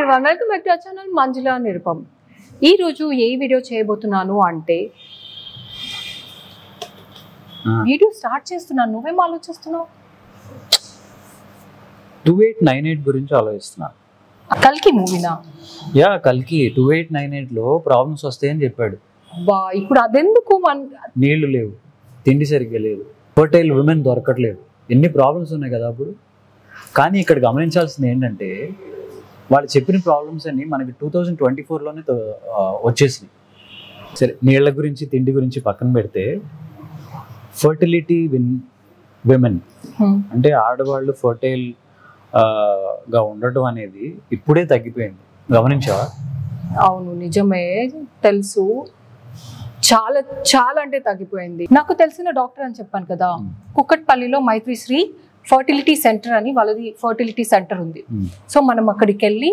everyone, welcome back to our channel Manjula Nirupam. ఈ రోజు ఏ video చేయబోతున్నాను అంటే వీడియో స్టార్ట్ చేస్తున్నాను, నువ్వేం ఆలోచిస్తున్నావు? 2898 గురించి ఆలోచిస్తున్నాను. కల్కి మూవీనా? యా, కల్కి 2898 లో ప్రాబ్లమ్స్ వస్తాయని చెప్పాడు. బా, ఇప్పుడు అదెందుకు? నీళ్లు లేవు, తిండి సరిగ్గా లేదు, ఫర్టైల్ విమెన్ దొరకట్లేదు, ఎన్ని ప్రాబ్లమ్స్ ఉన్నాయి కదా అప్పుడు. కానీ ఇక్కడ గమనించాల్సింది ఏంటంటే వాళ్ళు చెప్పిన ప్రాబ్లమ్స్ అన్ని మనకి 2024లోనే వచ్చేసినాయి. సరే, నీళ్ల గురించి తిండి గురించి పక్కన పెడితే ఫర్టిలిటీ విమెన్ అంటే ఆడవాళ్ళు ఫర్టైల్ గా ఉండటం అనేది ఇప్పుడే తగ్గిపోయింది. గమనించావా? అవును, నిజమే, తెలుసు. చాలా చాలా అంటే తగ్గిపోయింది. నాకు తెలిసిన డాక్టర్ అని చెప్పాను కదా, కుక్కట్పల్లిలో మైత్రిశ్రీ ఫర్టిలిటీ సెంటర్ అని వాళ్ళది ఫర్టిలిటీ సెంటర్ ఉంది. సో మనం అక్కడికి వెళ్ళి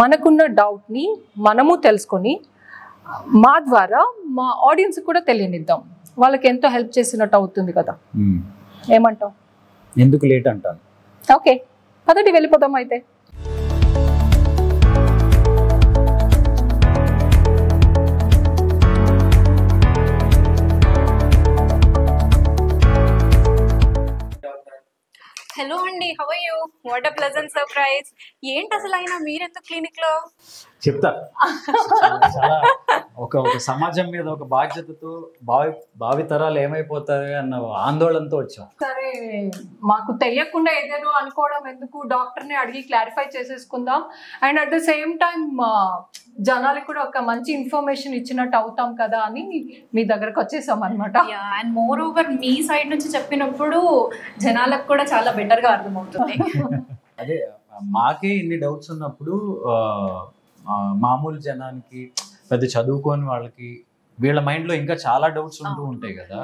మనకున్న డౌట్ని మనము తెలుసుకొని మా ద్వారా మా ఆడియన్స్ కూడా తెలియనిద్దాం. వాళ్ళకి ఎంతో హెల్ప్ చేసినట్టు అవుతుంది కదా. ఏమంటావు? ఎందుకు లేట్ అంటాను. ఓకే, పదండి వెళ్ళిపోదాం అయితే. హలో అండి, how are you? What a pleasant surprise. ఏంటి అసలు అయినా మీరెందుకు క్లినిక్ లో? చెప్తా. చాలా ఒక సమాజం మీద ఒక బాధ్యతతో భావితరాలు ఏమైపోతాయి అన్న ఆందోళనతో వచ్చాం. సరే, మాకు తెలియకుండా ఏదేదో అనుకోవడం ఎందుకు, డాక్టర్ని అడిగి క్లారిఫై చేసేసుకుందాం. And at the same time జనాలకు కూడా ఒక మంచి ఇన్ఫర్మేషన్ ఇచ్చినట్టు అవుతాం కదా అని మీ దగ్గరకు వచ్చేసాం అనమాట. And more over me side నుంచి చెప్పినప్పుడు జనాలకు కూడా చాలా బెటర్ గా అర్థమవుతుంది. అదే, మాకే ఇన్ని డౌట్స్ ఉన్నప్పుడు మామూలు జనానికి, పెద్ద చదువుకోని వాళ్ళకి, వీళ్ళ మైండ్లో ఇంకా చాలా డౌట్స్ ఉంటూ ఉంటాయి కదా.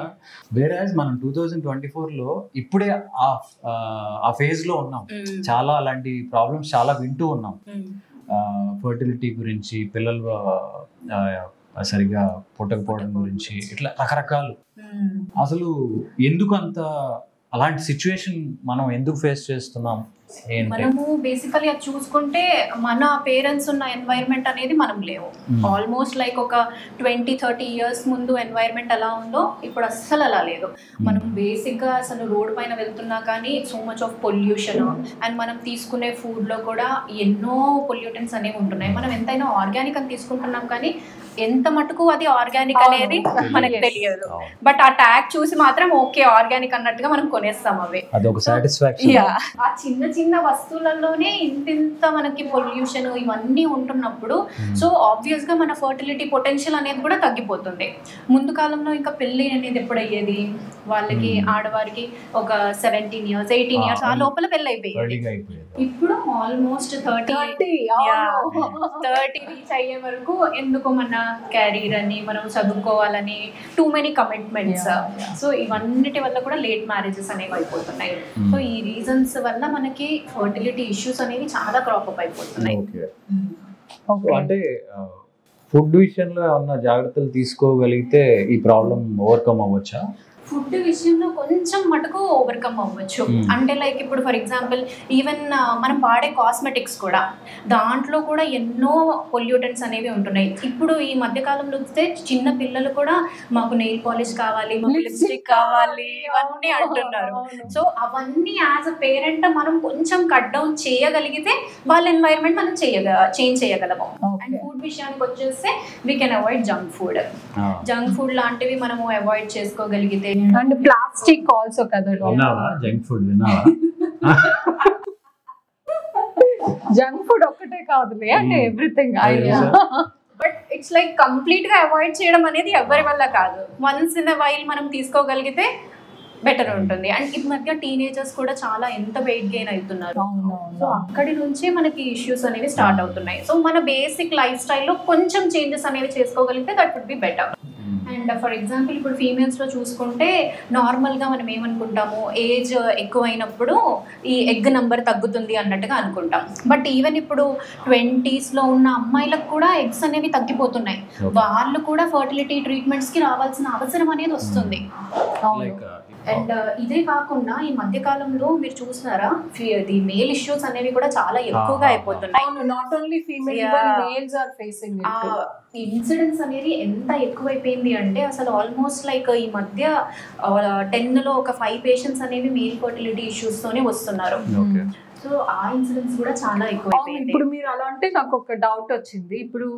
వేరేజ్ మనం 2024లో ఇప్పుడే ఆ ఫేజ్లో ఉన్నాం. చాలా అలాంటి ప్రాబ్లమ్స్ చాలా వింటూ ఉన్నాం. ఫర్టిలిటీ గురించి, పిల్లలు సరిగా పుట్టకపోవడం గురించి, ఇట్లా రకరకాలు. అసలు ఎందుకు అంత అలాంటి సిచ్యువేషన్ మనం ఎందుకు ఫేస్ చేస్తున్నాం? మనము బేసికలీ అది చూసుకుంటే మన పేరెంట్స్ ఉన్న ఎన్వైరన్మెంట్ అనేది మనం లేవు. ఆల్మోస్ట్ లైక్ ఒక 20-30 ఇయర్స్ ముందు ఎన్వైరన్మెంట్ ఎలా ఉందో ఇప్పుడు అస్సలు అలా లేదు. మనం బేసిక్గా అసలు రోడ్ పైన వెళ్తున్నా కానీ so much of pollution, and మనం తీసుకునే ఫుడ్లో కూడా ఎన్నో పొల్యూటెంట్స్ అనేవి ఉంటున్నాయి. మనం ఎంతైనా ఆర్గానిక్ అని తీసుకుంటున్నాం కానీ ఎంత మటుకు అది ఆర్గానిక్ అనేది మనకు తెలియదు. బట్ ఆ ట్యాగ్ చూసి మాత్రం ఓకే ఆర్గానిక్ అన్నట్టుగా మనం కొనేస్తాం అవి. అదొక సాటిస్ఫాక్షన్. ఆ చిన్న చిన్న వస్తువులలోనే ఇంత మనకి పొల్యూషన్ ఇవన్నీ ఉంటున్నప్పుడు సో ఆబ్వియస్ గా మన ఫర్టిలిటీ పొటెన్షియల్ అనేది కూడా తగ్గిపోతుంది. ముందు కాలంలో ఇంకా పెళ్లి అనేది ఎప్పుడు అయ్యేది వాళ్ళకి, ఆడవారికి ఒక 17 years 18 years ఆ లోపల పెళ్లి అయిపోయేది. ఇప్పుడు ఆల్మోస్ట్ 30 రీచ్ అయ్యే వరకు ఎందుకు మన క్యారియర్ అని, మనం చదువుకోవాలని, టూ మెనీ కమిట్మెంట్స్. సో ఇవన్నిటి వల్ల కూడా లేట్ మ్యారేజెస్ అనేవి అయిపోతున్నాయి. సో ఈ రీజన్స్ వల్ల మనకి ఫర్టిలిటీ ఇష్యూస్ అనేవి చాలా క్రాప్ అప్ అయిపోతున్నాయి. అంటే ఫుడ్ విషయంలో ఏమన్నా జాగ్రత్తలు తీసుకోగలిగితే ఈ ప్రాబ్లం ఓవర్కమ్ అవ్వచ్చా? ఫుడ్ విషయంలో కొంచెం మటుకు ఓవర్కమ్ అవ్వచ్చు. అంటే లైక్ ఇప్పుడు ఫర్ ఎగ్జాంపుల్ ఈవెన్ మనం వాడే కాస్మెటిక్స్ కూడా, దాంట్లో కూడా ఎన్నో పొల్యూటెంట్స్ అనేవి ఉంటున్నాయి. ఇప్పుడు ఈ మధ్యకాలంలో చూస్తే చిన్న పిల్లలు కూడా మాకు నెయిల్ పాలిష్ కావాలి, మాకు లిప్స్టిక్ కావాలి ఇవన్నీ అంటున్నారు. సో అవన్నీ యాజ్ అ పేరెంట్ మనం కొంచెం కట్ డౌన్ చేయగలిగితే వాళ్ళ ఎన్వైరన్మెంట్ మనం చేంజ్ చేయగలము. అండ్ ఫుడ్ విషయానికి వచ్చేస్తే we can avoid junk food. Junk food లాంటివి మనము అవాయిడ్ చేసుకోగలిగితే, అండ్ ప్లాస్టిక్ ఆల్సో కదా. జంక్ ఫుడ్ విన్నావా? జంక్ ఫుడ్ ఒక్కటే కాదులే, అంటే everything. But it's like complete గా అవాయిడ్ చేయడం అనేది ఎవరి వల్ల కాదు. వన్స్ ఇన్ అ వైల్ మనం తీసుకోగలిగితే బెటర్ ఉంటుంది. అండ్ ఈ మధ్య టీనేజర్స్ కూడా చాలా ఎంత వెయిట్ గెయిన్ అవుతున్నారు. సో అక్కడి నుంచే మనకి ఇష్యూస్ అనేవి స్టార్ట్ అవుతున్నాయి. సో మన బేసిక్ లైఫ్ స్టైల్లో కొంచెం చేంజెస్ అనేవి చేసుకోగలిగితే that would be better. And for example ఇప్పుడు ఫీమేల్స్లో చూసుకుంటే నార్మల్గా మనం ఏమనుకుంటాము, ఏజ్ ఎక్కువైనప్పుడు ఈ ఎగ్ నెంబర్ తగ్గుతుంది అన్నట్టుగా అనుకుంటాం. బట్ ఈవెన్ ఇప్పుడు 20s ఉన్న అమ్మాయిలకు కూడా ఎగ్స్ అనేవి తగ్గిపోతున్నాయి. వాళ్ళు కూడా ఫర్టిలిటీ ట్రీట్మెంట్స్కి రావాల్సిన అవసరం అనేది వస్తుంది. అండ్ ఇదే కాకుండా ఈ మధ్య కాలంలో మీరు చూసినారా, ది మేల్ ఇష్యూస్ అనేవి కూడా చాలా ఎక్కువగా అయిపోతున్నాయి. Not only female, males are facing incidents అనేది ఎంత ఎక్కువైపోయింది అంటే అసలు ఆల్మోస్ట్ లైక్ ఈ మధ్య 10లో ఒక 5 పేషెంట్స్ అనేవి మేల్ ఫర్టిలిటీ ఇష్యూస్ తోనే వస్తున్నారు. సో ఆ ఇన్సిడెంట్స్ కూడా చాలా ఎక్కువైపోయింది. ఇప్పుడు మీరు అలా అంటే నాకు ఒక డౌట్ వచ్చింది. ఇప్పుడు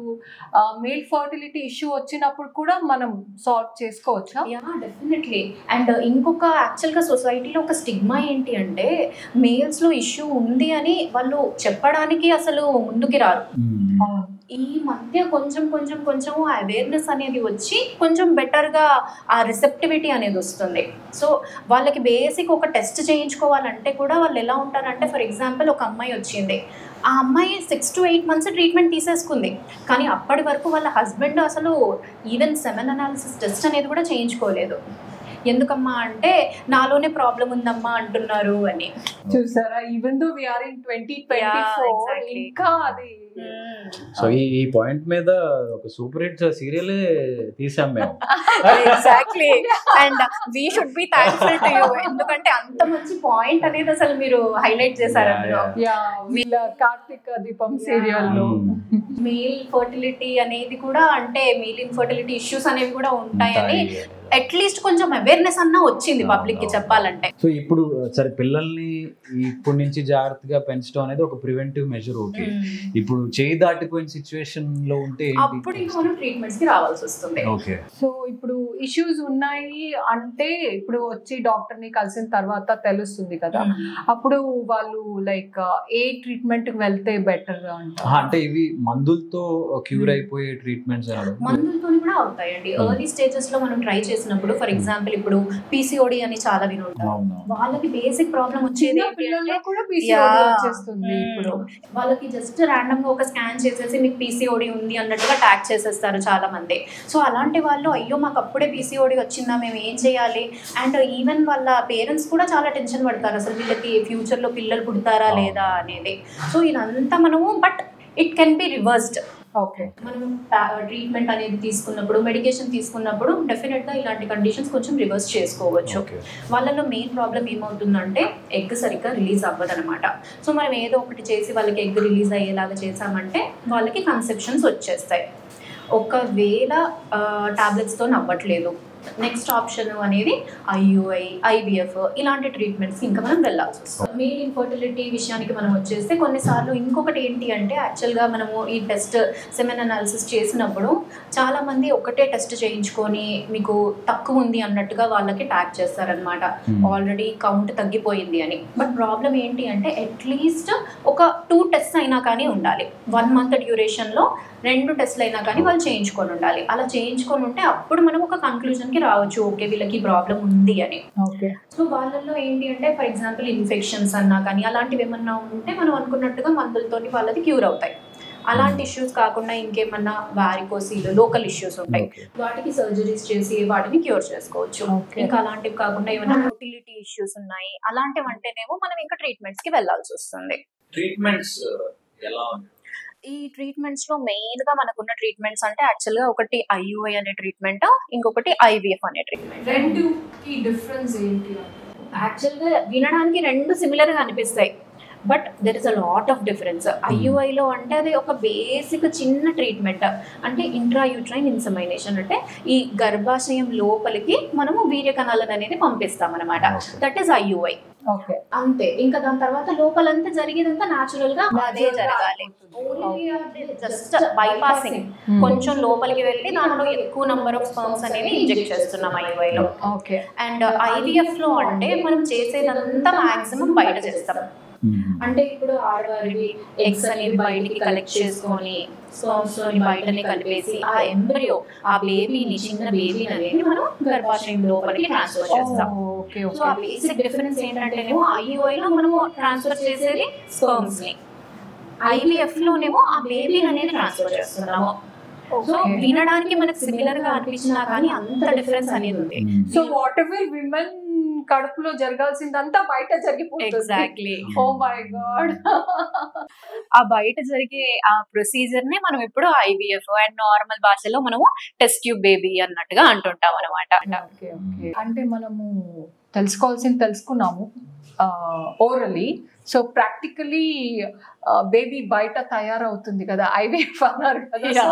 మేల్ ఫర్టిలిటీ ఇష్యూ వచ్చినప్పుడు కూడా మనం సాల్వ్ చేసుకోవచ్చా? Yeah, definitely. అండ్ ఇంకొక యాక్చువల్గా సొసైటీలో ఒక స్టిగ్మా ఏంటి అంటే మేల్స్లో ఇష్యూ ఉంది అని వాళ్ళు చెప్పడానికి అసలు ముందుకి రారు. ఈ మధ్య కొంచెం అవేర్నెస్ అనేది వచ్చి కొంచెం బెటర్గా ఆ రిసెప్టివిటీ అనేది వస్తుంది. సో వాళ్ళకి బేసిక్ ఒక టెస్ట్ చేయించుకోవాలంటే కూడా వాళ్ళు ఎలా ఉంటారంటే, ఫర్ ఎగ్జాంపుల్ ఒక అమ్మాయి వచ్చింది, ఆ అమ్మాయి 6 to 8 months ట్రీట్మెంట్ తీసేసుకుంది, కానీ అప్పటి వరకు వాళ్ళ హస్బెండ్ అసలు ఈవెన్ సెమెన్ అనాలిసిస్ టెస్ట్ అనేది కూడా చేయించుకోలేదు. ఎందుకమ్మా అంటే నాలోనే ప్రాబ్లం ఉందమ్మా అంటున్నారు అని. చూసారా, even though we are in 2024 ఇంకా అది. సో ఈ పాయింట్ మీద ఒక సూపర్ హిట్ సీరియల్ తీసాం మేము. Exactly. And we should be thankful to you, ఎందుకంటే అంత మంచి పాయింట్ అనేది అసలు మీరు హైలైట్ చేశారు అందులో. వీళ్ళ కార్తీక దీపం సీరియల్ లో మేల్ ఫర్టిలిటీ అనేది కూడా, అంటే మేల్ ఇన్ఫర్టిలిటీ ఇష్యూస్ అనేవి కూడా ఉంటాయని అట్లీస్ట్ కొంచెం అవేర్నెస్ అన్నా వచ్చింది పబ్లిక్ కి చెప్పాలంటే. సో ఇప్పుడు సరే, పిల్లల్ని ఇప్పటి నుంచి జాగ్రత్తగా పెంచడం అనేది ఒక ప్రివెంటివ్ మెజర్. ఓకే, ఇప్పుడు చేయి దాటిపోయిన సిచ్యువేషన్ లో ఉంటే అప్పుడు ఇంకా మనం ట్రీట్మెంట్స్ కి రావాల్సి వస్తుంది. ఓకే, సో ఇప్పుడు ఇష్యూస్ ఉన్నాయి అంటే ఇప్పుడు వచ్చి డాక్టర్ ని కలిసిన తర్వాత తెలుస్తుంది కదా, అప్పుడు వాళ్ళు లైక్ ఏ ట్రీట్మెంట్ కి వెళ్తే బెటర్ గా ఉంటారు? అంటే ఇవి మందులతో క్యూర్ అయిపోయే ట్రీట్మెంట్స్? మందులతో కూడా అవుతాయండి. ఎర్లీ స్టేజెస్ లో మనం ట్రై చేసినప్పుడు, ఫర్ ఎగ్జాంపుల్ ఇప్పుడు PCOD అని చాలా వినుంటారు. వాళ్ళకి బేసిక్ ప్రాబ్లం వచ్చేది ఇప్పుడు వాళ్ళకి జస్ట్ ర్యాండమ్ గా ఒక స్కాన్ చేసేసి మీకు PCOD ఉంది అన్నట్టుగా ట్యాగ్ చేసేస్తారు చాలా మంది. సో అలాంటి వాళ్ళు అయ్యో మాకు అప్పుడే PCOD వచ్చిందా, మేము ఏం చేయాలి? అండ్ ఈవెన్ వాళ్ళ పేరెంట్స్ కూడా చాలా టెన్షన్ పడతారు, అసలు వీళ్ళకి ఫ్యూచర్ లో పిల్లలు పుడతారా లేదా అనేది. సో ఇదంతా మనము, but it can be reversed. Okay, మనం ట్రీట్మెంట్ అనేది తీసుకున్నప్పుడు, మెడికేషన్ తీసుకున్నప్పుడు డెఫినెట్గా ఇలాంటి కండిషన్స్ కొంచెం రివర్స్ చేసుకోవచ్చు. వాళ్ళలో మెయిన్ ప్రాబ్లం ఏమవుతుందంటే ఎగ్ సరిగ్గా రిలీజ్ అవ్వదనమాట. సో మనం ఏదో ఒకటి చేసి వాళ్ళకి ఎగ్ రిలీజ్ అయ్యేలాగా చేసామంటే వాళ్ళకి కన్సెప్షన్స్ వచ్చేస్తాయి. ఒకవేళ టాబ్లెట్స్తో అవ్వట్లేదు, నెక్స్ట్ ఆప్షన్ అనేది IUI, IVF ఇలాంటి ట్రీట్మెంట్స్కి ఇంకా మనం వెళ్ళాల్సి వస్తుంది. మేల్ ఇన్ఫర్టిలిటీ విషయానికి మనం వచ్చేస్తే కొన్నిసార్లు ఇంకొకటి ఏంటి అంటే, యాక్చువల్గా మనము ఈ టెస్ట్ సెమెన్ అనాలిసిస్ చేసినప్పుడు చాలామంది ఒకటే టెస్ట్ చేయించుకొని మీకు తక్కువ ఉంది అన్నట్టుగా వాళ్ళకి ట్యాగ్ చేస్తారనమాట, ఆల్రెడీ కౌంట్ తగ్గిపోయింది అని. బట్ ప్రాబ్లం ఏంటి అంటే అట్లీస్ట్ ఒక 2 టెస్ట్ అయినా కానీ ఉండాలి. 1 month డ్యూరేషన్లో 2 టెస్ట్లు అయినా కానీ వాళ్ళు చేయించుకొని ఉండాలి. అలా చేయించుకొని ఉంటే అప్పుడు మనం ఒక కన్క్లూజన్కి రావచ్చు, ఓకే వీళ్ళకి ప్రాబ్లం ఉంది అని. ఓకే, సో వాళ్ళల్లో ఏంటి అంటే, ఫర్ ఎగ్జాంపుల్ ఇన్ఫెక్షన్స్ అన్నా కానీ అలాంటివి ఏమన్నా ఉంటే మనం అనుకున్నట్టుగా మందులతోటి వాళ్ళది క్యూర్ అవుతాయి. అలాంటి ఇష్యూస్ కాకుండా ఇంకేమన్నా వారికోసిల్ లోకల్ ఇష్యూస్ ఉంటాయి, వాటికి సర్జరీస్ చేసి వాటిని క్యూర్ చేసుకోవచ్చు. ఇంకా అలాంటివి కాకుండా ఏమైనా ఫర్టిలిటీ ఇష్యూస్ ఉన్నాయి అలాంటివి అంటేనేమో మనం ఇంకా ట్రీట్మెంట్స్ కి వెళ్లాల్సి వస్తుంది. ట్రీట్మెంట్స్ ఎలా? ఈ ట్రీట్మెంట్స్ లో మెయిన్ గా మనకున్న ట్రీట్మెంట్స్ అంటే యాక్చువల్ గా ఒకటి IUI అనే ట్రీట్మెంట్, ఇంకొకటి IVF అనే ట్రీట్మెంట్. రెండుకి డిఫరెన్స్ ఏంటి? యాక్చువల్ గా వినడానికి 2 సిమిలర్ గా అనిపిస్తాయి, but there is a lot of difference. IUIలో అంటే అది ఒక బేసిక్ చిన్న ట్రీట్మెంట్, అంటే ఇంట్రాయూట్రైన్ ఇన్సెమినేషన్, అంటే ఈ గర్భాశయం లోపలికి మనము వీర్య కణాలను అనేది పంపిస్తాం అనమాట. That is IUI. ఓకే, అంతే. ఇంకా దాని తర్వాత లోపలంతా జరిగేదంతా న్యాచురల్ గా అదే జరగాలి. జస్ట్ బైపాసింగ్, కొంచెం లోపలికి వెళ్ళి దాంట్లో ఎక్కువ నంబర్ ఆఫ్ స్పర్మ్స్ అనేవి ఇంజెక్ట్ చేస్తున్నాం IUIలో. ఓకే, అండ్ IVF లో అంటే మనం చేసేదంతా మాక్సిమం బయట చేస్తాం. అంటే ఇప్పుడు ఆడవారికి ఎగ్స్ అనేది బయటికి కలెక్ట్ చేసుకొని స్పర్మ్స్ బయటనే కలిపేసి ఆ ఎంబ్రియో, ఆ బేబీని, చిన్న బేబీని అనేది మనం గర్భాశయం లోపలికి ట్రాన్స్ఫర్ చేస్తాం. సో ఆ బేసిక్ డిఫరెన్స్ ఏంటంటేనేమో IUIలో మనము ట్రాన్స్ఫర్ చేసేది స్పర్మ్స్ ని, IVF లోనేమో ఆ బేబీని అనేది ట్రాన్స్ఫర్ చేస్తున్నాము. సో వినడానికి మనకు సిమిలర్ గా అనిపించినా కానీ అంత డిఫరెన్స్ అనేది ఉంది. సో వాట్ ఎవర్ విమెన్ కడుపులో జరగాల్సిందంతా బయట జరిగిపోతుంది. ఎగ్జాక్ట్లీ. Oh my god. ఆ బయట జరిగే ఆ ప్రొసీజర్ నే మనం ఇప్పుడు IVF అండ్ నార్మల్ భాషలో మనము టెస్ట్ ట్యూబ్ బేబీ అన్నట్టుగా అంటుంటాం అనమాట. అంటే మనము తెలుసుకున్నాము ఓరలీ. సో ప్రాక్టికలీ బేబీ బయట తయారవుతుంది కదా, IVF అన్నారు కదా.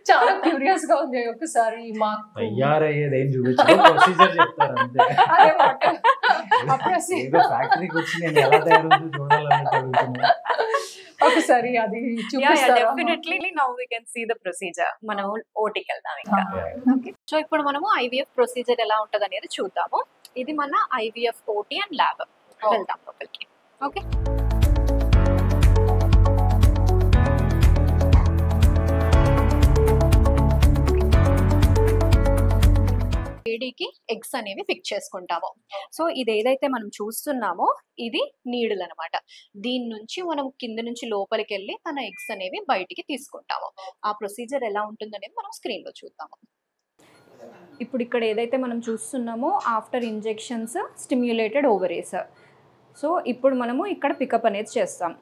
చాలా క్యూరియస్ గా ఉంది. ఒకసారి మాకు తయారయ్యేది ఏం చూపించారు, ప్రొసీజర్ చెప్తారు అంతే. ఫ్యాక్టరీకి వచ్చి నేను ఎలా తయారవుతుందో చూడాలని ఒకసారి అది చూపిస్తారా? Definitely now we can see the procedure. మనం ఓటీకి వెళ్దాం ఇంకా. సో ఇప్పుడు మనము IVF ప్రొసీజర్ ఎలా ఉంటది అనేది చూద్దాము. ఇది మన IVF OT అండ్ ల్యాబ్. వెళ్దాం లోపలికి. ఓకే. లేడీకి ఎగ్స్ అనేవి పిక్ చేసుకుంటాము. సో ఇది ఏదైతే మనం చూస్తున్నామో ఇది నీడిల్ అనమాట. దీని నుంచి మనం కింద నుంచి లోపలికి వెళ్ళి తన ఎగ్స్ అనేవి బయటికి తీసుకుంటాము. ఆ ప్రొసీజర్ ఎలా ఉంటుందనేది మనం స్క్రీన్ లో చూద్దాము. ఇప్పుడు ఇక్కడ ఏదైతే మనం చూస్తున్నామో after injections stimulated ovaries. So ఇప్పుడు మనము ఇక్కడ పికప్ అనేది చేస్తాం.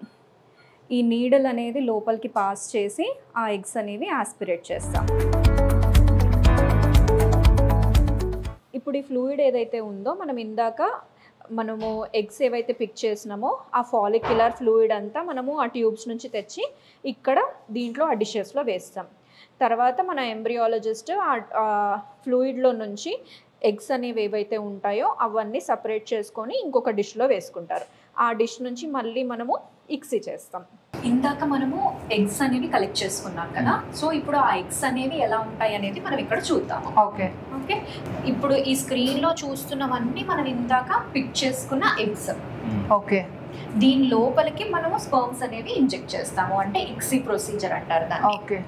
ఈ నీడిల్ అనేది లోపలికి పాస్ చేసి ఆ ఎగ్స్ అనేవి ఆస్పిరేట్ చేస్తాం. ఇప్పుడు ఈ ఫ్లూయిడ్ ఏదైతే ఉందో మనము ఎగ్స్ ఏవైతే పిక్ చేసినామో ఆ ఫాలిక్యులర్ ఫ్లూయిడ్ అంతా మనము ఆ ట్యూబ్స్ నుంచి తెచ్చి ఇక్కడ దీంట్లో ఆ డిషెస్లో వేస్తాం. తర్వాత మన ఎంబ్రియాలజిస్ట్ ఆ ఫ్లూయిడ్లో నుంచి ఎగ్స్ అనేవి ఏవైతే ఉంటాయో అవన్నీ సపరేట్ చేసుకొని ఇంకొక డిష్లో వేసుకుంటారు. ఆ డిష్ నుంచి మళ్ళీ మనము ఇక్సీ చేస్తాం. ఇందాక మనము ఎగ్స్ అనేవి కలెక్ట్ చేసుకున్నాం కదా. సో ఇప్పుడు ఆ ఎగ్స్ అనేవి ఎలా ఉంటాయి అనేది మనం ఇక్కడ చూద్దాము. ఓకే. ఇప్పుడు ఈ స్క్రీన్ లో చూస్తున్నవన్నీ మనం ఇందాక పిక్ చేసుకున్న ఎగ్స్. ఓకే. దీని లోపలికి మనము స్పర్మ్స్ అనేవి ఇంజెక్ట్ చేస్తాము. అంటే ఇక్సీ ప్రొసీజర్ అంటారు దాన్ని. ఓకే.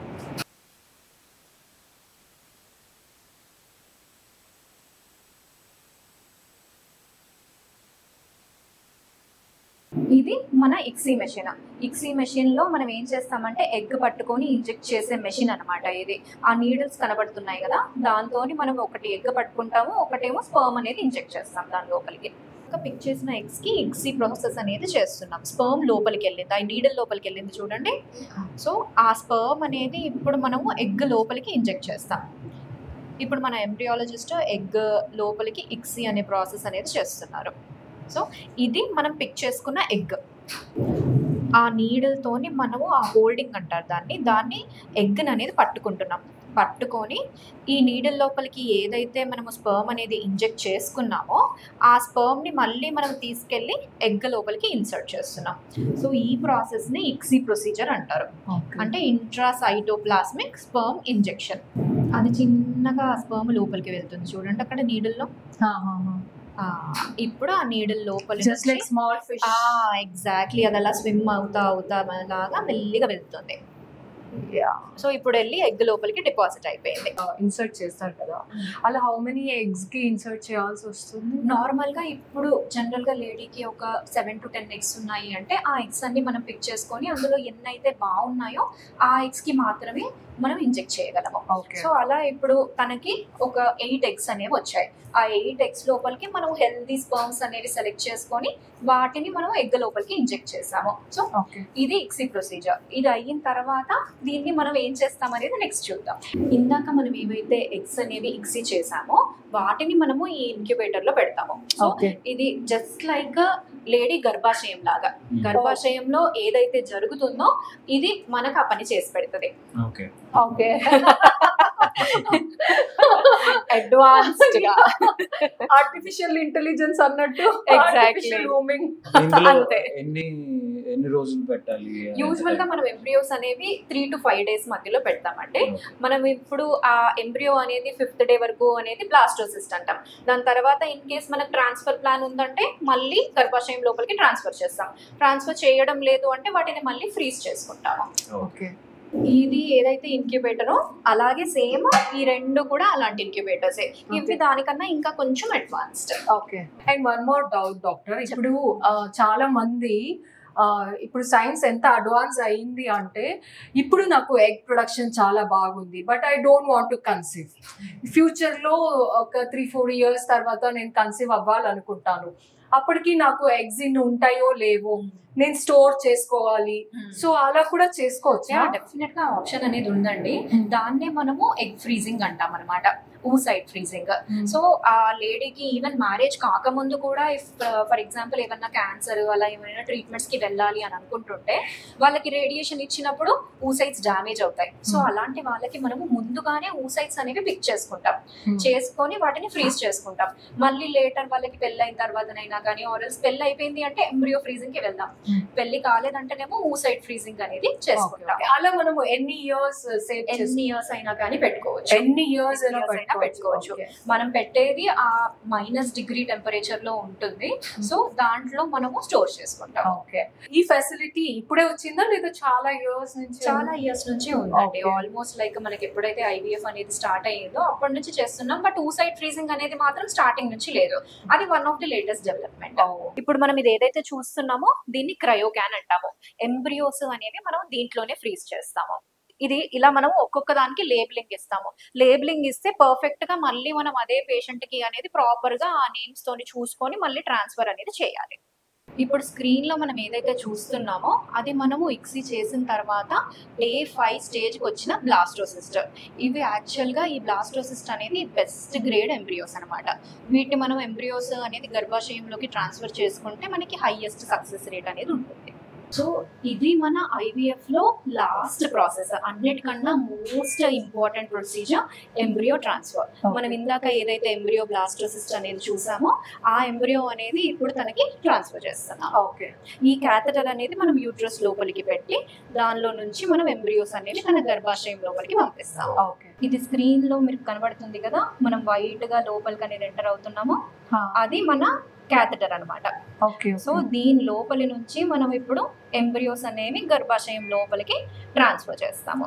ఇది మన ఇక్సీ మెషిన్. ఇక్సీ మెషిన్ లో మనం ఏం చేస్తామంటే ఎగ్ పట్టుకొని ఇంజెక్ట్ చేసే మెషిన్ అనమాట ఇది. ఆ నీడిల్స్ కనబడుతున్నాయి కదా, దాంతో మనం ఒకటి ఎగ్ పట్టుకుంటాము, ఒకటేమో స్పర్మ్ అనేది ఇంజెక్ట్ చేస్తాం దాని లోపలికి. పిక్ చేసిన ఎగ్స్ కి ఇక్సీ ప్రాసెస్ అనేది చేస్తున్నాం. స్పర్మ్ లోపలికి వెళ్ళింది, ఆ నీడిల్ లోపలికి వెళ్ళింది చూడండి. సో ఆ స్పర్మ్ అనేది ఇప్పుడు మనము ఎగ్ లోపలికి ఇంజెక్ట్ చేస్తాం. ఇప్పుడు మన ఎంబ్రియాలజిస్ట్ ఎగ్ లోపలికి ఇక్సీ అనే ప్రాసెస్ అనేది చేస్తున్నారు. సో ఇది మనం పిక్ చేసుకున్న ఎగ్. ఆ నీడిల్తోని మనము ఆ హోల్డింగ్ అంటారు దాన్ని ఎగ్ అనేది పట్టుకుంటున్నాం. పట్టుకొని ఈ నీడిల్ లోపలికి ఏదైతే మనము స్పర్మ్ అనేది ఇంజెక్ట్ చేసుకున్నామో ఆ స్పర్మ్ని మళ్ళీ మనం తీసుకెళ్ళి ఎగ్ లోపలికి ఇన్సర్ట్ చేస్తున్నాం. సో ఈ ప్రాసెస్ని ఇక్సీ ప్రొసీజర్ అంటారు. అంటే ఇంట్రాసైటోప్లాస్మిక్ స్పర్మ్ ఇంజెక్షన్. అది చిన్నగా స్పర్మ్ లోపలికి వెళ్తుంది చూడండి అక్కడ నీడిల్లో. ఇప్పుడు ఆ నీడిల్ లోపలి ఎగ్జాక్ట్లీ అది అలా స్విమ్ అవుతా లాగా మెల్లిగా వెళ్తుంది. సో ఇప్పుడు వెళ్ళి ఎగ్ లోపలికి డిపాజిట్ అయిపోయింది. ఇన్సర్ట్ చేస్తారు కదా, అలా హౌ మెనీ ఎగ్స్ కి ఇన్సర్ట్ చేయాల్సి వస్తుంది? నార్మల్ గా ఇప్పుడు జనరల్ గా లేడీకి ఒక 7 to 10 ఎగ్స్ ఉన్నాయి అంటే ఆ ఎగ్స్ అన్ని మనం పిక్ చేసుకొని అందులో ఎన్నైతే బాగున్నాయో ఆ ఎగ్స్ కి మాత్రమే మనం ఇంజెక్ట్ చేయగలము. సో అలా ఇప్పుడు తనకి ఒక 8 ఎగ్స్ అనేవి వచ్చాయి. ఆ 8 ఎగ్స్ లోపలికి మనం హెల్దీ స్పర్మ్స్ అనేవి సెలెక్ట్ చేసుకొని వాటిని మనం ఎగ్ లోపలికి ఇంజెక్ట్ చేసాము. సో ఇది ఇక్సీ ప్రొసీజర్. ఇది అయిన తర్వాత దీన్ని మనం ఏం చేస్తాం అనేది నెక్స్ట్ చూద్దాం. ఇందాక మనం ఏవైతే ఎగ్స్ అనేవి ఇక్సీ చేసామో వాటిని మనము ఈ ఇంక్యుబేటర్ లో పెడతాము. సో ఇది జస్ట్ లైక్ లేడీ గర్భాశయం లాగా. గర్భాశయంలో ఏదైతే జరుగుతుందో ఇది మనకు ఆ పని చేసి పెడుతుంది. ఓకే. అడ్వాన్స్డ్ గా ఆర్టిఫిషియల్ ఇంటెలిజెన్స్ అన్నట్టు. ఎగ్జాక్ట్లీ. అంతే. ఎన్ని రోజులు పెట్టాలి? యూజువల్ గా మనం ఎంబ్రియోస్ అనేవి 3 to 5 days మధ్యలో పెడతామంటే మనం ఇప్పుడు ఆ ఎంబ్రియో అనేది 5th day వరకు అనేది బ్లాస్టోసిస్ట్ అంటాం. దాని తర్వాత ఇన్ కేస్ మనకు ట్రాన్స్ఫర్ ప్లాన్ ఉందంటే మళ్ళీ గర్భాశయం లోపలికి ట్రాన్స్ఫర్ చేస్తాం. ట్రాన్స్ఫర్ చేయడం లేదు అంటే వాటిని మళ్ళీ ఫ్రీజ్ చేసుకుంటాము. ఓకే. ఇది ఏదైతే ఇంక్యుబేటరో అలాగే సేమ్ ఈ రెండు కూడా అలాంటి ఇంక్యుబేటర్సే. ఇవి దానికన్నా ఇంకా కొంచెం advanced. Okay. And one more doubt doctor, ఇప్పుడు చాలా మంది ఇప్పుడు సైన్స్ ఎంత అడ్వాన్స్ అయింది అంటే ఇప్పుడు నాకు ఎగ్ ప్రొడక్షన్ చాలా బాగుంది, but I don't want to conceive. ఫ్యూచర్లో ఒక 3-4 years తర్వాత నేను కన్సీవ్ అవ్వాలనుకుంటాను. అప్పటికి నాకు ఎగ్స్ ఇన్ని ఉంటాయో లేవో, నేను స్టోర్ చేసుకోవాలి. సో అలా కూడా చేసుకోవచ్చు. డెఫినెట్ గా ఆప్షన్ అనేది ఉందండి. దాన్నే మనము ఎగ్ ఫ్రీజింగ్ అంటాం అనమాట, oocyte ఫ్రీజింగ్. సో ఆ లేడీకి ఈవెన్ మ్యారేజ్ కాకముందు కూడా ఇఫ్ ఫర్ ఎగ్జాంపుల్ ఏమన్నా క్యాన్సర్ అలా ఏమైనా ట్రీట్మెంట్స్ కి వెళ్ళాలి అని అనుకుంటుంటే వాళ్ళకి రేడియేషన్ ఇచ్చినప్పుడు oocytes డ్యామేజ్ అవుతాయి. సో అలాంటి వాళ్ళకి మనము ముందుగానే oocytes అనేవి పిక్ చేసుకుంటాం, చేసుకొని వాటిని ఫ్రీజ్ చేసుకుంటాం. మళ్ళీ లేటర్ వాళ్ళకి పెళ్ళైన తర్వాతనైనా కానీ ఆర్ఎల్స్ పెళ్ళి అయిపోయింది అంటే ఎంబ్రియో ఫ్రీజింగ్ కి వెళ్దాం, పెళ్లి కాలేదంటేనేమో oocyte ఫ్రీజింగ్ అనేది చేసుకుంటాం. అలా మనము ఎన్ని ఇయర్స్ అయినా కానీ పెట్టుకోవచ్చు, ఎన్ని ఇయర్స్ అయినా పెట్టుకోవచ్చు. మనం పెట్టేది ఆ -degree టెంపరేచర్ లో ఉంటుంది. సో దాంట్లో మనము స్టోర్ చేసుకుంటాం. ఓకే. ఈ ఫెసిలిటీ ఇప్పుడే వచ్చిందా లేదా చాలా ఇయర్స్ నుంచి ఉందండి. ఆల్మోస్ట్ లైక్ మనకి ఎప్పుడైతే IVF అనేది స్టార్ట్ అయ్యిందో అప్పటి నుంచి చేస్తున్నాం. బట్ oocyte ఫ్రీజింగ్ అనేది మాత్రం స్టార్టింగ్ నుంచి లేదు. అది one of the latest development. ఇప్పుడు మనం ఇది ఏదైతే చూస్తున్నామో దీన్ని క్రయోక్యాన్ అంటాము. ఎంబ్రియోస్ అనేవి మనం దీంట్లోనే ఫ్రీజ్ చేస్తాము. ఇది ఇలా మనం ఒక్కొక్క దానికి లేబులింగ్ ఇస్తాము. లేబులింగ్ ఇస్తే పర్ఫెక్ట్ గా మళ్ళీ మనం అదే పేషెంట్ కి అనేది ప్రాపర్ గా ఆ నేమ్స్ తోని చూసుకొని మళ్ళీ ట్రాన్స్ఫర్ అనేది చేయాలి. ఇప్పుడు స్క్రీన్ లో మనం ఏదైతే చూస్తున్నామో అది మనము ఇక్సీ చేసిన తర్వాత Day 5 స్టేజ్కి వచ్చిన బ్లాస్టోసిస్ట్. ఇవి యాక్చువల్ గా ఈ బ్లాస్టోసిస్ట్ అనేది బెస్ట్ గ్రేడ్ ఎంబ్రియోస్ అనమాట. వీటిని మనం ఎంబ్రియోస్ అనేది గర్భాశయంలోకి ట్రాన్స్ఫర్ చేసుకుంటే మనకి హైయెస్ట్ సక్సెస్ రేట్ అనేది ఉంటుంది. సో ఇది మన IVF లో లాస్ట్ ప్రాసెస్, అన్నిటికన్నా most important procedure embryo transfer. మనం ఇందాక ఏదైతే ఎంబ్రియో బ్లాస్టోసిస్ట్ అనేది చూసామో ఆ ఎంబ్రియో అనేది ఇప్పుడు తనకి ట్రాన్స్ఫర్ చేస్తున్నాం. ఓకే. ఈ క్యాథెటర్ అనేది మనం యూట్రస్ లోపలికి పెట్టి దానిలో నుంచి మనం ఎంబ్రియోస్ అనేది తన గర్భాశయం లోపలికి పంపిస్తాం. ఇది స్క్రీన్ లో మీకు కనబడుతుంది కదా, మనం వైట్ గా లోపలికి అనేది ఎంటర్ అవుతున్నామో అది మన క్యాథెటర్ అనమాట. సో దీని లోపలి నుంచి మనం ఇప్పుడు ఎంబ్రియోస్ అనేవి గర్భాశయం లోపలికి ట్రాన్స్ఫర్ చేస్తాము.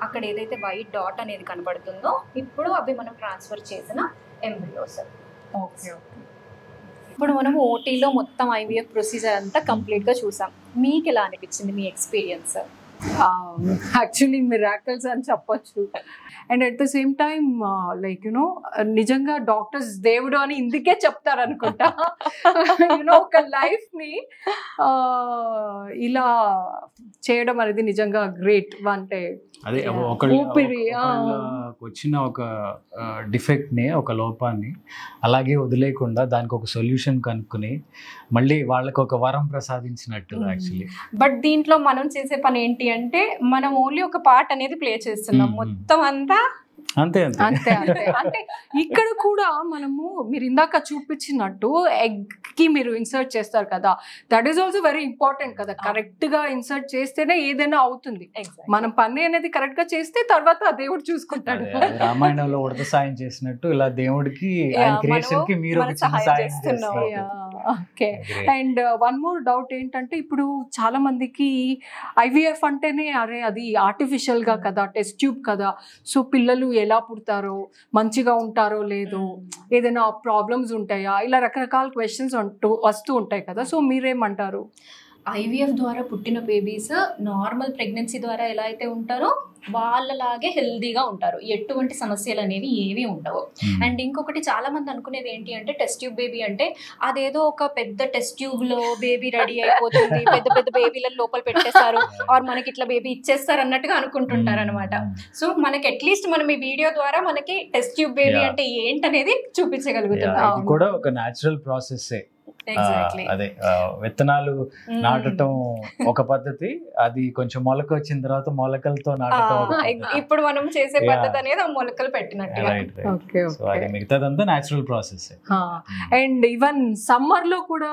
అక్కడ ఏదైతే వైట్ డాట్ అనేది కనబడుతుందో ఇప్పుడు అవి మనం ట్రాన్స్ఫర్ చేసిన ఎంబ్రియోస్. ఇప్పుడు మనం ఓటీలో మొత్తం IVF ప్రొసీజర్ అంతా కంప్లీట్ గా చూసాం. మీకు ఎలా అనిపించింది మీ ఎక్స్పీరియన్స్? యాక్చువల్లీ మిరాకిల్స్ అని చెప్పొచ్చు. And at the same time like you know నిజంగా డాక్టర్స్ దేవుడు అని ఇందుకే చెప్తారు అనుకుంటా. యునో ఒక లైఫ్ ని ఇలా చేయడం అనేది నిజంగా గ్రేట్. అంటే అదే వచ్చిన ఒక డిఫెక్ట్ ని, ఒక లోపాన్ని అలాగే వదిలేకుండా దానికి ఒక సొల్యూషన్ కనుక్కుని మళ్ళీ వాళ్ళకి ఒక వరం ప్రసాదించినట్టు యాక్చువల్లీ. బట్ దీంట్లో మనం చేసే పని ఏంటి అంటే మనం ఓన్లీ ఒక పార్ట్ అనేది ప్లే చేస్తున్నాం, మొత్తం అంతా అంతే అంతే అంతే అంతే అంటే ఇక్కడ కూడా మనము మీరు ఇందాక చూపించినట్టు ఎగ్ కి మీరు ఇన్సర్ట్ చేస్తారు కదా, that is also very important కదా. కరెక్ట్ గా ఇన్సర్ట్ చేస్తేనే ఏదైనా అవుతుంది. మనం పని అనేది కరెక్ట్ గా చేస్తే తర్వాత దేవుడు చూసుకుంటాడు. రామాయణంలో ఉడత సాయం చేసినట్టు ఇలా దేవుడికి క్రియేషన్ కి మీరు okay. And one more doubt ఏంటంటే ఇప్పుడు చాలా మందికి IVF అంటేనే అరే అది ఆర్టిఫిషియల్ గా కదా, టెస్ట్ ట్యూబ్ కదా, సో పిల్లలు ఎలా పుడతారో, మంచిగా ఉంటారో లేదో, ఏదైనా ప్రాబ్లమ్స్ ఉంటాయా, ఇలా రకరకాల క్వశ్చన్స్ వస్తూ ఉంటాయి కదా. సో మీరేమంటారు? IVF ద్వారా పుట్టిన బేబీస్ నార్మల్ ప్రెగ్నెన్సీ ద్వారా ఎలా అయితే ఉంటారో వాళ్ళలాగే హెల్దీగా ఉంటారు, ఎటువంటి సమస్యలు అనేవి ఏవి ఉండవు. అండ్ ఇంకొకటి చాలా మంది అనుకునేది ఏంటి అంటే టెస్ట్ ట్యూబ్ బేబీ అంటే అదేదో ఒక పెద్ద టెస్ట్ ట్యూబ్ లో బేబీ రెడీ అయిపోతుంది, పెద్ద పెద్ద బేబీలను లోపల పెట్టేస్తారు ఆర్ మనకి ఇట్లా బేబీ ఇచ్చేస్తారు అన్నట్టుగా అనుకుంటుంటారు అనమాట. సో మనకి అట్లీస్ట్ మనం ఈ వీడియో ద్వారా మనకి టెస్ట్ ట్యూబ్ బేబీ అంటే ఏంటనేది చూపించగలుగుతున్నాం. కూడా ఒక న్యాచురల్ ప్రాసెస్. అదే విత్తనాలు నాటడం ఒక పద్ధతి, అది కొంచెం మొలక వచ్చిన తర్వాత మొలకలతో నాటడం ఇప్పుడు మనం చేసే పద్ధతి అనేది ఆ మొలకలు పెట్టినట్టుగా. మిగతాదంతా natural process. And even summer లో కూడా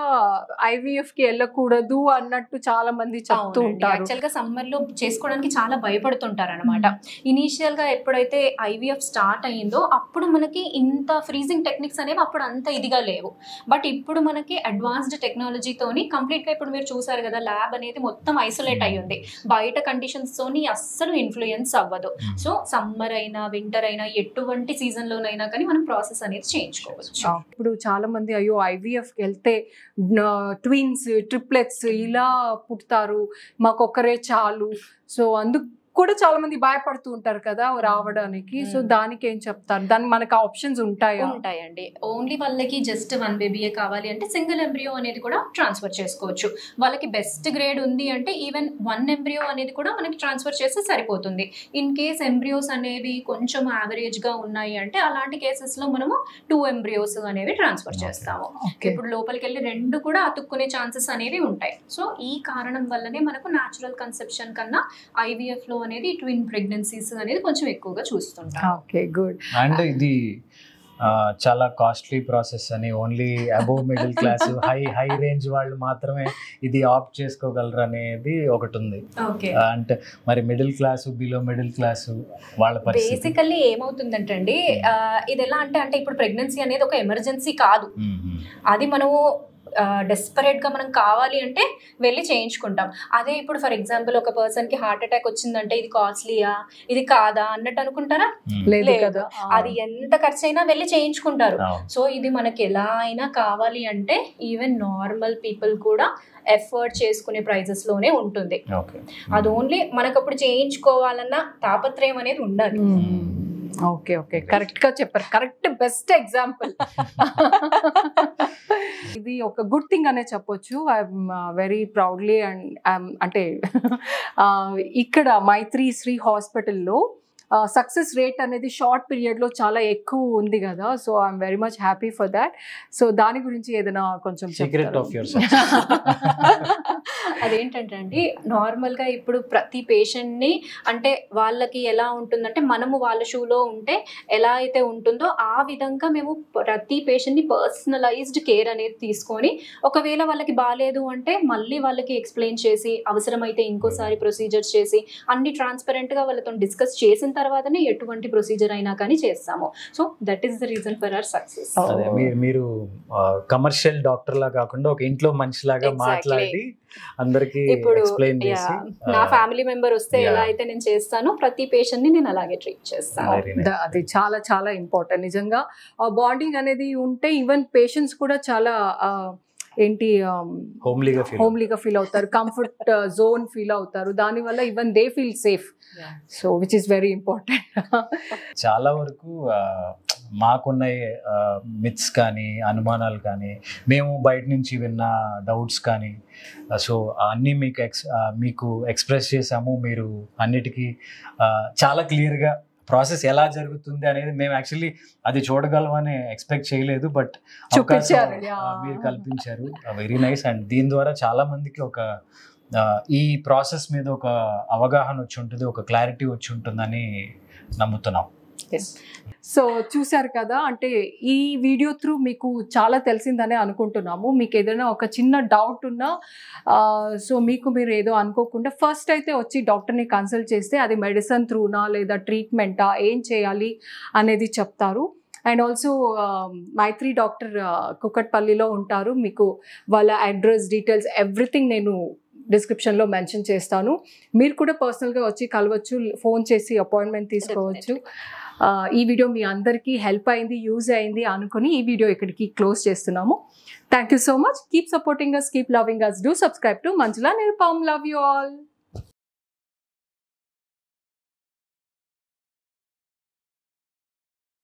IVF కి వెళ్ళకూడదు అన్నట్టు చాలా మంది చెప్తూ ఉంటారు. యాక్చువల్ గా సమ్మర్ లో చేసుకోవడానికి చాలా భయపడుతుంటారు అనమాట. ఇనీషియల్ గా ఎప్పుడైతే IVF స్టార్ట్ అయ్యిందో అప్పుడు మనకి ఇంత ఫ్రీజింగ్ టెక్నిక్స్ అనేవి అప్పుడు అంత ఇదిగా లేవు. బట్ ఇప్పుడు మనకి మనకి అడ్వాన్స్డ్ టెక్నాలజీతోని కంప్లీట్ గా ఇప్పుడు మీరు చూసారు కదా, ల్యాబ్ అనేది మొత్తం ఐసోలేట్ అయ్యి ఉంది, బయట కండిషన్స్ తోని అస్సలు ఇన్ఫ్లుయెన్స్ అవ్వదు. సో సమ్మర్ అయినా వింటర్ అయినా ఎటువంటి సీజన్ లోనైనా కానీ మనం ప్రాసెస్ అనేది చేయించుకోవచ్చు. ఇప్పుడు చాలా మంది అయ్యో IVF కి వెళ్తే ట్విన్స్ ట్రిప్లెట్స్ ఇలా పుడతారు, మాకు ఒక్కరే చాలు, సో అందుకు కూడా చాలా మంది భయపడుతూ ఉంటారు కదా రావడానికి. సో దానికి ఏం చెప్తారు? దానికి మనకు ఆప్షన్స్ ఉంటాయండి. ఓన్లీ వాళ్ళకి జస్ట్ 1 బేబీయే కావాలి అంటే సింగిల్ ఎంబ్రియో అనేది కూడా ట్రాన్స్ఫర్ చేసుకోవచ్చు. వాళ్ళకి బెస్ట్ గ్రేడ్ ఉంది అంటే ఈవెన్ 1 ఎంబ్రియో అనేది కూడా మనకి ట్రాన్స్ఫర్ చేస్తే సరిపోతుంది. ఇన్ కేస్ ఎంబ్రియోస్ అనేవి కొంచెం యావరేజ్ గా ఉన్నాయి అంటే అలాంటి కేసెస్ లో మనము 2 ఎంబ్రియోస్ అనేవి ట్రాన్స్ఫర్ చేస్తాము. ఇప్పుడు లోపలికి వెళ్ళి 2 కూడా అతుక్కునే ఛాన్సెస్ అనేవి ఉంటాయి. సో ఈ కారణం వల్లనే మనకు న్యాచురల్ కన్సెప్షన్ కన్నా IVF లో అనేది ట్విన్ ప్రెగ్నెన్సీస్ అనేది కొంచెం ఎక్కువగా చూస్తుంటాం. Okay, good. అండ్ ఇది చాలా కాస్ట్లీ ప్రాసెస్ అని only above middle class high range వాళ్ళు మాత్రమే ఇది ఆప్ట్ చేసుకోగలరు అనేది ఒకటి ఉంది. అంటే మరి middle class below middle class వాళ్ళ పరిస్థితి బేసికల్లీ ఏమవుతుందంటే అండి, ఇది ఎలా అంటే ఇప్పుడు ప్రెగ్నెన్సీ అనేది ఒక ఎమర్జెన్సీ కాదు. అది మనము డెస్పరేట్ గా మనం కావాలి అంటే వెళ్ళి చేయించుకుంటాం. అదే ఇప్పుడు ఫర్ ఎగ్జాంపుల్ ఒక పర్సన్ కి హార్ట్ అటాక్ వచ్చిందంటే ఇది కాస్ట్లీయా ఇది కాదా అన్నట్టు అనుకుంటారా? లేదు కదా, అది ఎంత ఖర్చు అయినా వెళ్ళి చేయించుకుంటారు. సో ఇది మనకి ఎలా అయినా కావాలి అంటే ఈవెన్ నార్మల్ పీపుల్ కూడా ఎఫర్ట్ చేసుకునే ప్రైజెస్ లోనే ఉంటుంది. అది ఓన్లీ మనకు అప్పుడు చేయించుకోవాలన్న తాపత్రయం అనేది ఉండాలి. ఓకే ఓకే, కరెక్ట్ గా చెప్పారు. Correct, best example. ఇది ఒక గుడ్ థింగ్ అనే చెప్పొచ్చు. ఐఎమ్ వెరీ ప్రౌడ్లీ అండ్ అంటే ఇక్కడ మైత్రి శ్రీ హాస్పిటల్లో సక్సెస్ రేట్ అనేది షార్ట్ పీరియడ్లో చాలా ఎక్కువ ఉంది కదా. So I'm very much happy for that. So దాని గురించి ఏదైనా కొంచెం సీక్రెట్ ఆఫ్ యువర్ అదేంటంటే అండి, నార్మల్గా ఇప్పుడు ప్రతి పేషెంట్ని అంటే వాళ్ళకి ఎలా ఉంటుందంటే మనము వాళ్ళ షూలో ఉంటే ఎలా అయితే ఉంటుందో ఆ విధంగా మేము ప్రతి పేషెంట్ని పర్సనలైజ్డ్ కేర్ అనేది తీసుకొని ఒకవేళ వాళ్ళకి బాగాలేదు అంటే మళ్ళీ వాళ్ళకి ఎక్స్ప్లెయిన్ చేసి అవసరమైతే ఇంకోసారి ప్రొసీజర్స్ చేసి అన్ని ట్రాన్స్పరెంట్గా వాళ్ళతో డిస్కస్ చేసిన తర్వాతనే ఎటువంటి ప్రొసీజర్ అయినా కానీ చేస్తాము. So that is the reason for our success. మీరు కమర్షియల్ డాక్టర్ లా కాకుండా ఒక ఇంట్లో మనిషిలాగా మాట్లాడి అందరికి ఎక్స్ప్లెయిన్ చేసి నా ఫ్యామిలీ మెంబర్ వస్తే ఎలా అయితే నేను చేస్తానో ప్రతి పేషెంట్ ని నేను అలాగే ట్రీట్ చేస్తాను. అది చాలా చాలా ఇంపార్టెంట్. నిజంగా బాండింగ్ అనేది ఉంటే ఈవెన్ పేషెంట్స్ కూడా చాలా ఏంటి హోమ్లీగా ఫీల్ అవుతారు, కంఫర్ట్ జోన్ ఫీల్ అవుతారు. దానివల్ల even they feel safe. So which is very important. చాలా వరకు మాకున్న మిత్స్ కానీ అనుమానాలు కానీ మేము బయట నుంచి విన్న డౌట్స్ కానీ సో అన్నీ మీకు ఎక్స్ప్రెస్ చేసాము. మీరు అన్నిటికీ చాలా క్లియర్గా ప్రాసెస్ ఎలా జరుగుతుంది అనేది మేము యాక్చువల్లీ అది చూడగలమని ఎక్స్పెక్ట్ చేయలేదు, బట్ మీరు కల్పించారు. Very nice. అండ్ దీని ద్వారా చాలా మందికి ఒక ఈ ప్రాసెస్ మీద ఒక అవగాహన వచ్చి ఉంటుంది, ఒక క్లారిటీ వచ్చి ఉంటుందని నమ్ముతున్నాం. సో చూసారు కదా, అంటే ఈ వీడియో త్రూ మీకు చాలా తెలిసిందనే అనుకుంటున్నాము. మీకు ఏదైనా ఒక చిన్న డౌట్ ఉన్నా సో మీరు ఏదో అనుకోకుండా ఫస్ట్ అయితే వచ్చి డాక్టర్ని కన్సల్ట్ చేస్తే అది మెడిసిన్ త్రూనా లేదా ట్రీట్మెంటా ఏం చేయాలి అనేది చెప్తారు. అండ్ ఆల్సో మైత్రి డాక్టర్ కుకట్పల్లిలో ఉంటారు. మీకు వాళ్ళ అడ్రస్ డీటెయిల్స్ ఎవ్రీథింగ్ నేను డిస్క్రిప్షన్లో మెన్షన్ చేస్తాను. మీరు కూడా పర్సనల్గా వచ్చి కలవచ్చు, ఫోన్ చేసి అపాయింట్మెంట్ తీసుకోవచ్చు. ఈ వీడియో మీ అందరికీ హెల్ప్ అయింది, యూజ్ అయింది అనుకుని ఈ వీడియో ఇక్కడికి క్లోజ్ చేస్తున్నాము. Thank you so much. Keep supporting us, keep loving us. Do subscribe to Manjula Nirupam. Love you all.